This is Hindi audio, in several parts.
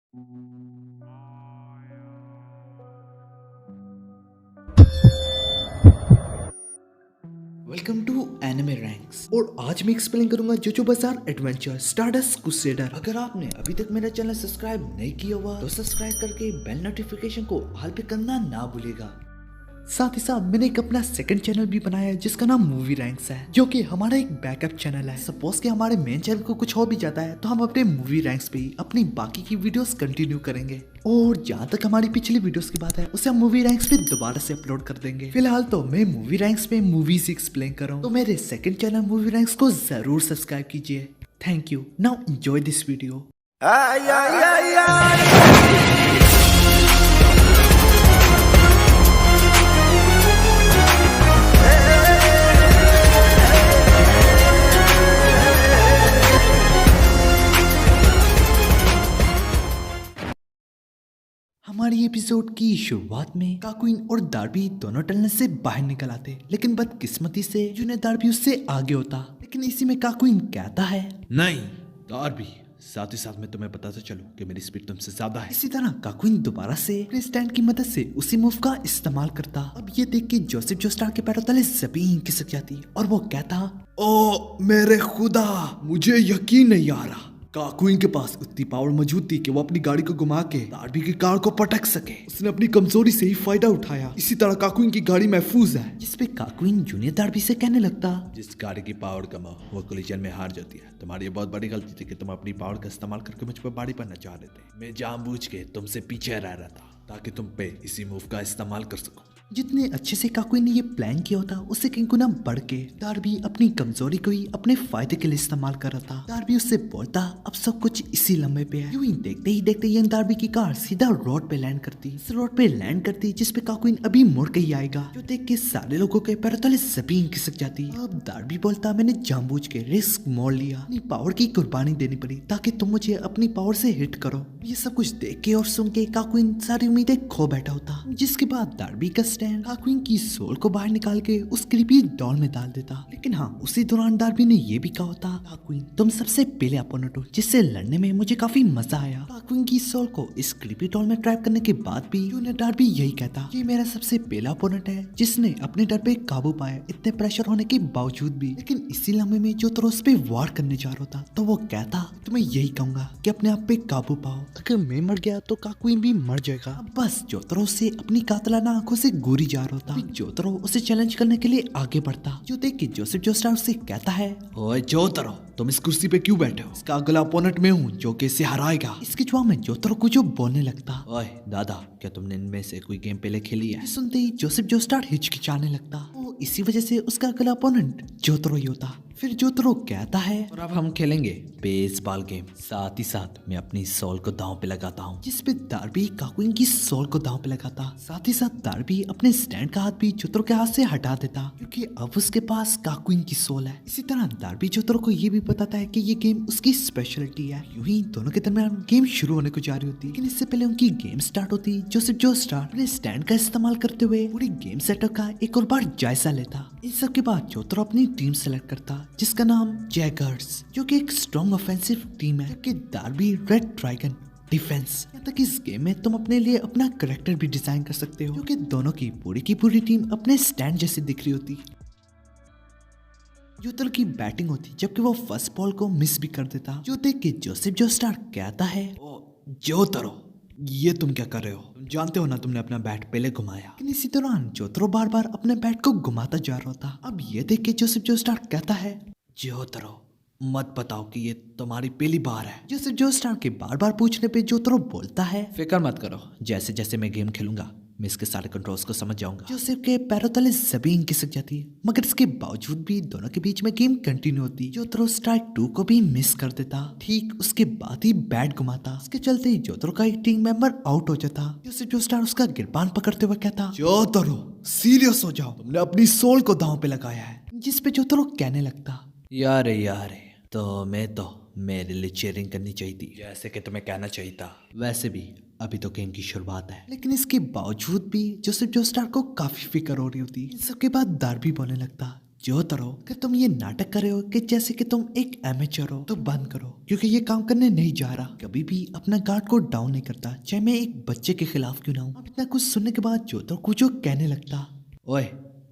वेलकम टू एनिमे रैंक्स और आज मैं एक्सप्लेन करूंगा जोजो बाजार एडवेंचर स्टारडस्ट क्रूसेडर। अगर आपने अभी तक मेरा चैनल सब्सक्राइब नहीं किया हुआ तो सब्सक्राइब करके बेल नोटिफिकेशन को ऑल पे करना ना भूलेगा। साथ ही साथ मैंने एक अपना सेकंड चैनल भी बनाया है जिसका नाम मूवी रैंक्स है, जो कि हमारा एक बैकअप चैनल है। सपोज कि हमारे मेन चैनल को कुछ हो भी जाता है तो हम अपने मूवी रैंक्स पे ही अपनी बाकी की वीडियोस कंटिन्यू करेंगे। और जहाँ तक हमारी पिछली वीडियोस की बात है उसे हम मूवी रैंक्स पे दोबारा से अपलोड कर देंगे। फिलहाल तो मैं मूवी रैंक्स पे मूवीज एक्सप्लेन कर रहा हूँ, तो मेरे सेकंड चैनल मूवी रैंक्स को जरूर सब्सक्राइब कीजिए। Thank you. Now enjoy this video. हमारी एपिसोड की शुरुआत में काकुइन और डार्बी दोनों टनल से बाहर निकल आते, लेकिन बदकिस्मती से जूनियर डार्बी उससे आगे होता। लेकिन इसी में काकुइन कहता है, नहीं डार्बी, साथ ही साथ में तुम्हें बताता चलूं कि मेरी स्पीड तुमसे ज्यादा है। इसी तरह काकुइन दोबारा से अपने स्टैंड की मदद से उसी मूव का इस्तेमाल करता। अब ये देख के जोसेफ जोस्टार के पैरों तले जमीन खिसक जाती और वो कहता, ओ मेरे खुदा, मुझे यकीन नहीं आ रहा काकुइन के पास उतनी पावर मौजूद थी कि वो अपनी गाड़ी को घुमा के डार्बी की कार को पटक सके। उसने अपनी कमजोरी से ही फायदा उठाया। इसी तरह काकुइन की गाड़ी महफूज है। जिसपे काकुइन जूनियर डार्बी से कहने लगता, जिस गाड़ी की पावर कम हो वो कोलिजन में हार जाती है। तुम्हारी ये बहुत बड़ी गलती थी कि तुम अपनी पावर का इस्तेमाल करके मुझ पर बाड़ी पड़ना चाह रहे थे। मैं जानबूझ के तुमसे पीछे रह रहा था ताकि तुम पे इसी मूव का इस्तेमाल कर सको। जितने अच्छे से काकुइन ने ये प्लान किया होता उससे कई गुना बढ़ के डार्बी अपनी कमजोरी को ही अपने फायदे के लिए इस्तेमाल कर रहा था। डार्बी उससे बोलता, अब सब कुछ इसी लम्बे पे है। यूं ही देखते ही यंग डार्बी की कार सीधा रोड पे लैंड करती। इस रोड पे लैंड करती जिसपे काकुइन अभी मुड़ के ही आएगा, जो देख के सारे लोगों के पैरों तले जमीन खिसक जाती। अब डार्बी बोलता, मैंने जानबूझ के रिस्क मोड़ लिया, अपनी पावर की कुर्बानी देनी पड़ी ताकि तुम मुझे अपनी पावर से हिट करो। ये सब कुछ देख के और सुन के काकुइन सारी उम्मीदें खो बैठा होता। जिसके बाद डार्बी का स्टैंड काकुइन की सोल को बाहर निकाल के उस क्रीपी डॉल में डाल देता। लेकिन हाँ, उसी दौरान डार्बी ने ये भी कहा होता, काकुइन तुम सबसे पहले अपोनेंट हो जिससे लड़ने में मुझे काफी मजा आया। काकुइन की सोल को इस क्रीपी डॉल में ट्रैप करने के बाद भी जूनियर डार्बी यही कहता, ये मेरा सबसे पहला अपोनेंट है जिसने अपने डर पे काबू पाया, इतने प्रेशर होने के बावजूद भी। लेकिन इसी लम्हे में जो उस पे वार करने जा रहा था तो वो कहता, तो मैं यही कहूंगा कि अपने आप पे काबू पाओ, अगर मैं मर गया तो काकुइन भी मर जाएगा। अब बस जोतरो से अपनी कातलाना आंखों से गोरी जा रहा था। जोतरो उसे चैलेंज करने के लिए आगे बढ़ता, जो देख के जोसेफ जोस्टार उससे कहता है, ओए जोतरो, तुम इस कुर्सी पे क्यों बैठे हो? इसका अगला अपोनेंट मैं हूँ जो कि इसे हराएगा। इसके जवाब में जोतरो को जो बोलने लगता, ओए दादा, क्या तुमने इनमें से कोई गेम पहले खेली है? सुनते ही जोसेफ जोस्टार हिचकिचाने लगता। वो इसी वजह से उसका अगला अपोनेंट जोतरो ही होता। फिर जोतरो कहता है, और अब हम खेलेंगे बेसबॉल गेम। साथ ही साथ मैं अपनी सोल को दांव पे लगाता हूँ। जिसपे डार्बी काकुइन की सोल को दांव पे लगाता। साथ ही साथ डार्बी अपने स्टैंड का हाथ भी जोतरो के हाथ से हटा देता, क्योंकि अब उसके पास काकुइन की सोल है। इसी तरह डार्बी जोतरो को ये भी बताता है कि ये गेम उसकी स्पेशलिटी है। यूं ही दोनों के दरमियान गेम शुरू होने को जा रही होती, लेकिन इससे पहले उनकी गेम स्टार्ट होती। जोसेफ जोस्टार अपने स्टैंड का इस्तेमाल करते हुए पूरी गेम सेटअप का एक और बार जायजा लेता। इन सब के बाद जोतरो अपनी टीम सेलेक्ट करता जिसका नाम जैगर्स, जो कि एक स्ट्रॉन्ग ऑफेंसिव टीम है, जबकि डार्बी रेड ड्रैगन डिफेंस। यहाँ तक इस गेम में तुम अपने लिए अपना करेक्टर भी डिजाइन कर सकते हो, क्योंकि दोनों की पूरी टीम अपने स्टैंड जैसे दिख रही होती। जोतरो की बैटिंग होती जबकि वो फर्स्ट बॉल को मिस भी कर देता, जो देख के जोसेफ जोस्टार कहता है, ओ जोतरो, ये तुम क्या कर रहे हो? तुम जानते हो ना तुमने अपना बैट पहले घुमाया। लेकिन इसी दौरान जोतरो बार बार अपने बैट को घुमाता जा रहा था। अब ये देख के जोसेफ जोस्टार कहता है, जोतरो, मत बताओ कि ये तुम्हारी पहली बार है। जोसेफ जोस्टार के बार बार पूछने पे जोतरो बोलता है, फिक्र मत करो, जैसे जैसे मैं गेम खेलूंगा मैं इसके सारे कंट्रोल्स को समझ जाऊंगा। जोसेफ के पैरों तले जमीन खिसक जाती है, मगर इसके बावजूद भी दोनों के बीच में गेम कंटिन्यू होती। जोतरो स्ट्राइक 2 को भी मिस कर देता। ठीक उसके बाद ही बैट घुमाता। इसके चलते ही जोतरो का एक टीम मेंबर आउट हो जाता। जोसेफ जोस्टार उसका गिरबान पकड़ते हुए कहता, जोतरो सीरियस हो जाओ, तुमने अपनी सोल को दांव पे लगाया है। जिसपे जोतरो कहने लगता, यार तो मेरे लिए चीयरिंग करनी चाहिए थी, जैसे कि तुम्हें कहना चाहिए था। वैसे भी अभी तो गेम की शुरुआत है। लेकिन इसके बावजूद भी जोसेफ जोस्टार को काफी फिक्र हो रही होती। इन सबके बाद डार्बी बोलने लगता, जोतरो, कि तुम ये नाटक कर रहे हो कि जैसे कि तुम एक एमेचर हो तो बंद करो, क्योंकि ये काम करने नहीं जा रहा। कभी भी अपना गार्ड को डाउन नहीं करता, चाहे मैं एक बच्चे के खिलाफ क्यों ना हूँ। अब इतना कुछ सुनने के बाद जोतरो कुछ कहने लगता। ओए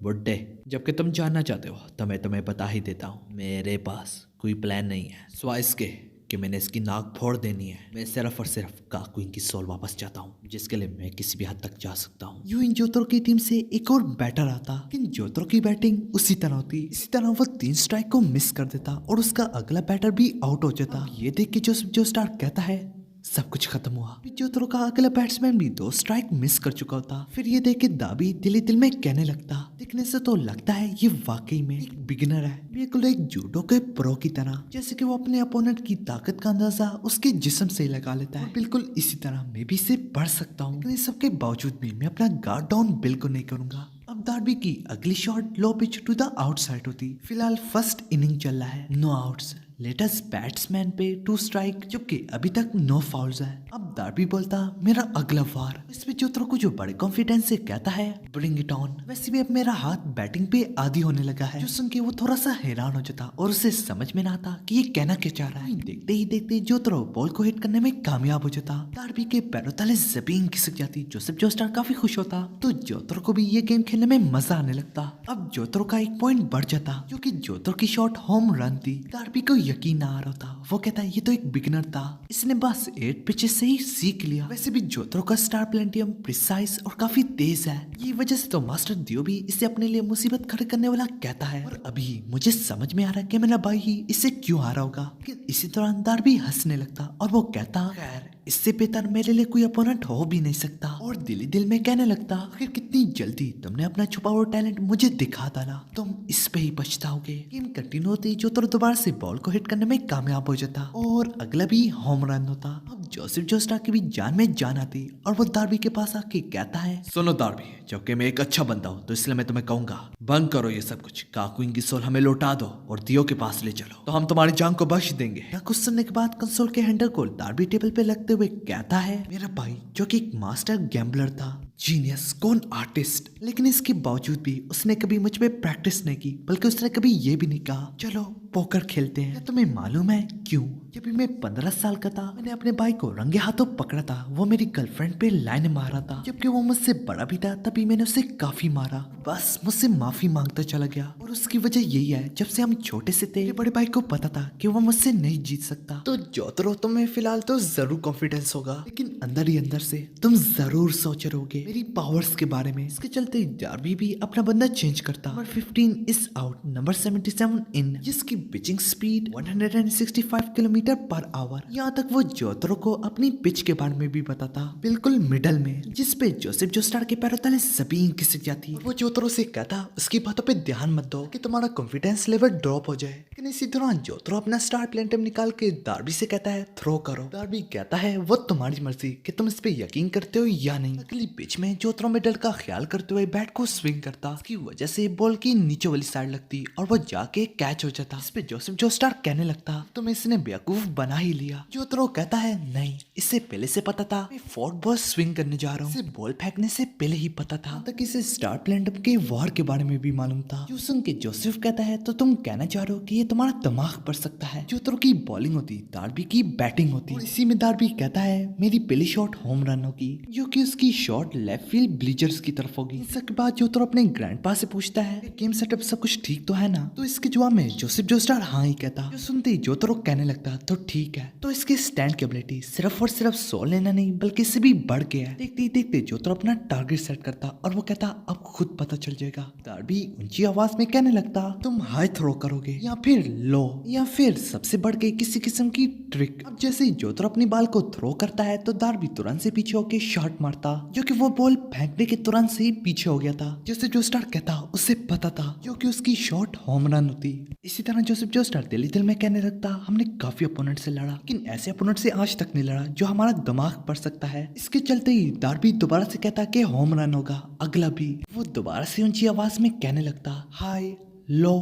बुड्ढे, जबकि तुम जानना चाहते हो तो मैं तुम्हें बता ही देता हूँ, मेरे पास कोई प्लान नहीं है सिवाय इसके कि मैंने इसकी नाक फोड़ देनी है। मैं सिर्फ और सिर्फ काकुइन की सोल वापस चाहता हूँ, जिसके लिए मैं किसी भी हद तक जा सकता हूँ। यूं इन जोतरो की टीम से एक और बैटर आता, लेकिन जोतरो की बैटिंग उसी तरह होती। इसी तरह वो 3 स्ट्राइक को मिस कर देता और उसका अगला बैटर भी आउट हो जाता। ये देख के जो स्टार कहता है सब कुछ खत्म हुआ। जोतरो का अगला बैट्समैन भी 2 स्ट्राइक मिस कर चुका होता। फिर ये देख के दाबी दिल में कहने लगता, दिखने से तो लगता है ये वाकई में एक बिगिनर है, बिल्कुल एक जूडो के प्रो की तरह। जैसे कि वो अपने अपोनेंट की ताकत का अंदाजा उसके जिस्म से ही लगा लेता है। और बिल्कुल इसी तरह मैं भी इसे पढ़ सकता हूँ। लेकिन इस सब के बावजूद भी मैं अपना गार्ड डाउन बिल्कुल नहीं करूंगा। अब डार्बी की अगली shot low pitch to the outside होती। फिलहाल फर्स्ट इनिंग चल रहा है, नो आउट्स। लेटेस्ट बैट्समैन पे 2 स्ट्राइक, जबकि अभी तक नो फाउल्स है। अब डार्बी बोलता मेरा अगला वार। इस पे जोतरो को जो बड़े कॉन्फिडेंस से कहता है ब्रिंग इट ऑन। वैसे भी अब मेरा हाथ बैटिंग पे आदी होने लगा है। जो सुन के वो थोड़ा सा हैरान हो जाता और उसे समझ में ना आता कि ये कहना क्या चाह रहा है। देखते ही देखते जोतरो बॉल को हिट करने में कामयाब हो जाता। डार्बी के पैरों तले जमीन खिसक जाती। जोसेफ जोस्टार काफी खुश होता, तो जोतरो को भी ये गेम खेलने में मजा आने लगता। अब जोतरो का एक पॉइंट बढ़ जाता, क्योंकि जोतरो की शॉट होम रन थी। डार्बी को यकीन ना आ रहा था। वो कहता है ये तो एक बिगिनर था, इसने बस 8 पिचेस से ही सीख लिया। वैसे भी जोतरो का स्टार प्लेंटियम प्रिसाइज और काफी तेज है। ये वजह से तो मास्टर दियो भी इसे अपने लिए मुसीबत खड़े करने वाला कहता है। और अभी मुझे समझ में आ रहा है कि मेरा भाई ही इससे क्यों हारा होगा। इसी दौरान डार्बी हंसने लगता और वो कहता खैर इससे बेहतर मेरे लिए कोई अपोनेंट हो भी नहीं सकता। और दिल ही दिल में कहने लगता आखिर कितनी जल्दी तुमने अपना छुपा हुआ टैलेंट मुझे दिखा डाला, तुम इस पे ही पछताओगे। गेम कंटिन्यू होती, जोतरो दोबारा से बॉल को हिट करने में कामयाब हो जाता और अगला भी होम रन होता। अब जोसेफ जोस्टार की भी जान में जान आती और वो डार्बी के पास आके कहता है सुनो डार्बी, जबकि मैं एक अच्छा बंदा हूँ तो इसलिए मैं तुम्हें कहूंगा बंद करो ये सब कुछ। काकुइन की सोल हमें लौटा दो और दियो के पास ले चलो, तो हम तुम्हारी जान को बख्श देंगे। कुछ सुनने के बाद कंसोल के हैंडल को डार्बी टेबल पे लगते हुए कहता है मेरा भाई जो कि एक मास्टर गैम्बलर था, जीनियस, कौन आर्टिस्ट, लेकिन इसके बावजूद भी उसने कभी मुझ पे प्रैक्टिस नहीं की, बल्कि उसने कभी ये भी नहीं कहा चलो पोकर खेलते हैं। क्या तुम्हें मालूम है क्यों? जब भी मैं 15 साल का था मैंने अपने भाई को रंगे हाथों पकड़ा था। वो मेरी गर्लफ्रेंड पे लाइन मारा था, जबकि वो मुझसे बड़ा भी था, तभी मैंने उसे काफी मारा। बस मुझसे माफी मांगता चला गया और उसकी वजह यही है जब से हम छोटे से थे मेरे बड़े भाई को पता था कि वो मुझसे नहीं जीत सकता। तो जोतरो तुम्हें फिलहाल तो जरूर कॉन्फिडेंस होगा, लेकिन अंदर ही अंदर से तुम जरूर सोच रहोगे मेरी पावर्स के बारे में। इसके चलते डार्बी भी अपना बंदा चेंज करता। नंबर 15 इज आउट, नंबर 77 इन, जिसकी pitching speed 165 kilometre per hour. यहाँ तक वो जोतरो को अपनी पिच के बारे में भी बताता, बिल्कुल मिडल में, जिसपे जोसेफ जोस्टार के पैरों तले जमीन खिसक जाती। वो जोतरो से कहता उसकी बातों पे ध्यान मत दो कि तुम्हारा कॉन्फिडेंस लेवल ड्रॉप हो जाए। लेकिन इसी दौरान जोतरो अपना स्टार प्लेंटम निकाल के डार्बी से कहता है थ्रो करो। डार्बी कहता है वो तुम्हारी मर्जी कि तुम इस पे यकीन करते हो या नहीं। अगली पिच में जोतरो मिडल का ख्याल करते हुए बैट को स्विंग करता, इसकी वजह से बॉल की नीचे वाली साइड लगती और वो जाके कैच हो जाता। इस पे जोसेफ जोस्टार कहने लगता तुम इसने बेवकूफ बना ही लिया। जोतरो कहता है नहीं, इससे पहले से पता था मैं फोर्थ बॉल स्विंग करने जा रहा हूँ, इसे बॉल फेंकने से पहले ही पता था। तक इसे स्टार प्लेंटम के वार के बारे में भी मालूम था। जो सुन के जोसेफ कहता है तो तुम कहना चाह रहे हो कि ये तुम्हारा दिमाग पढ़ सकता है। जोतरो की बॉलिंग होती, डार्बी की बैटिंग होती और इसी में डार्बी कहता है मेरी पहली शॉट होम रन होगी, जो कि उसकी शॉट लेफ्ट फील्ड ब्लीचर्स की तरफ होगी। इसके बाद जोतरो अपने ग्रैंडपा से पूछता है गेम सेटअप सब कुछ ठीक तो है ना? तो इसके जवाब में जोसेफ जोस्टार हाँ ही कहता। जो सुनते ही जोतरो कहने लगता तो ठीक है। तो इसके स्टैंड की एबिलिटी सिर्फ और सिर्फ सोल लेना नहीं बल्कि इससे भी बढ़ के है। देखते ही देखते जोतरो अपना टारगेट सेट करता और वो कहता अब खुद पता चल जाएगा। डार्बी ऊंची आवाज में कहने लगता तुम हाई थ्रो करोगे या फिर लो या फिर सबसे बढ़ के किसी किस्म की ट्रिक। अब जैसे ही जोतरो अपनी बॉल को थ्रो करता है तो डार्बी तुरंत से पीछे होकर शॉट मारता, जो कि वो बॉल फेंकने के तुरंत से ही पीछे हो गया था। जैसे जोस्टार कहता उसे पता था, जो कि उसकी शॉट होम रन होती। इसी तरह जोसेफ जोस्टार दिल ही दिल में कहने लगता हमने काफी अपोनेंट से लड़ा, लेकिन ऐसे अपोनेंट से आज तक नहीं लड़ा जो हमारा दिमाग पढ़ सकता है। इसके चलते ही डार्बी दोबारा से कहता कि होम रन होगा अगला भी। वो दोबारा से ऊंची आवाज में कहने लगता हाई लो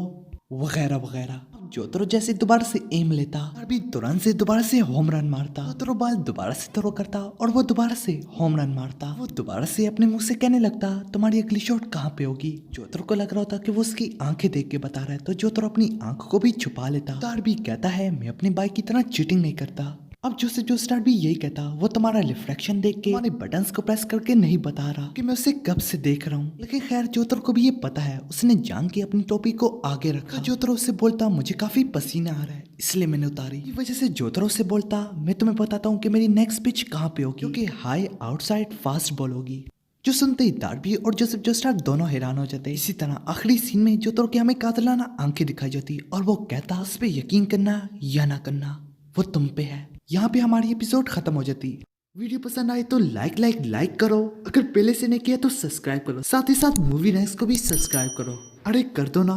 वगैरह वगैरह। अब जोतरो जैसे दोबारा से एम लेता, डार्बी तुरंत से दोबारा से होम रन मारता। जोतरो बॉल दोबारा से थ्रो करता और वो दोबारा से होम रन मारता। वो दोबारा से अपने मुंह से कहने लगता, तुम्हारी अगली शॉट कहाँ पे होगी। जोतरो को लग रहा होता कि वो उसकी आंखें देख के बता रहा है, तो जोतरो अपनी आंखों को भी छुपा लेता। डार्बी कहता है, मैं अपने बाइक की तरह चीटिंग नहीं करता। अब जो स्टार्ट भी यही कहता, वो तुम्हारा रिफ्लेक्शन देख के तुम्हारे बटन्स को प्रेस करके नहीं बता रहा कि मैं उसे कब से देख रहा हूँ। लेकिन खैर जोतरो को भी ये पता है, उसने जान के अपनी टोपी को आगे रखा। तो जोतरो उससे बोलता, मुझे काफी पसीना आ रहा है इसलिए मैंने उतारी। इस वजह से जोतरो से बोलता, मैं तुम्हें बताता हूँ कि मेरी नेक्स्ट पिच कहाँ पे होगी, क्योंकि हाई आउटसाइड फास्ट बॉल होगी। जो सुनते ही डार्बी और जोसेफ जोस्टार्क दोनों हैरान हो जाते। इसी तरह आखिरी सीन में जोतरो की हमें कातिलाना आंखें दिखाई जाती और वो कहता, उस पे यकीन करना या ना करना वो तुम पे है। यहाँ पे हमारी एपिसोड खत्म हो जाती। वीडियो पसंद आए तो लाइक करो, अगर पहले से नहीं किया तो सब्सक्राइब करो, साथ ही साथ मूवी नेक्स्ट को भी सब्सक्राइब करो। अरे कर दो ना।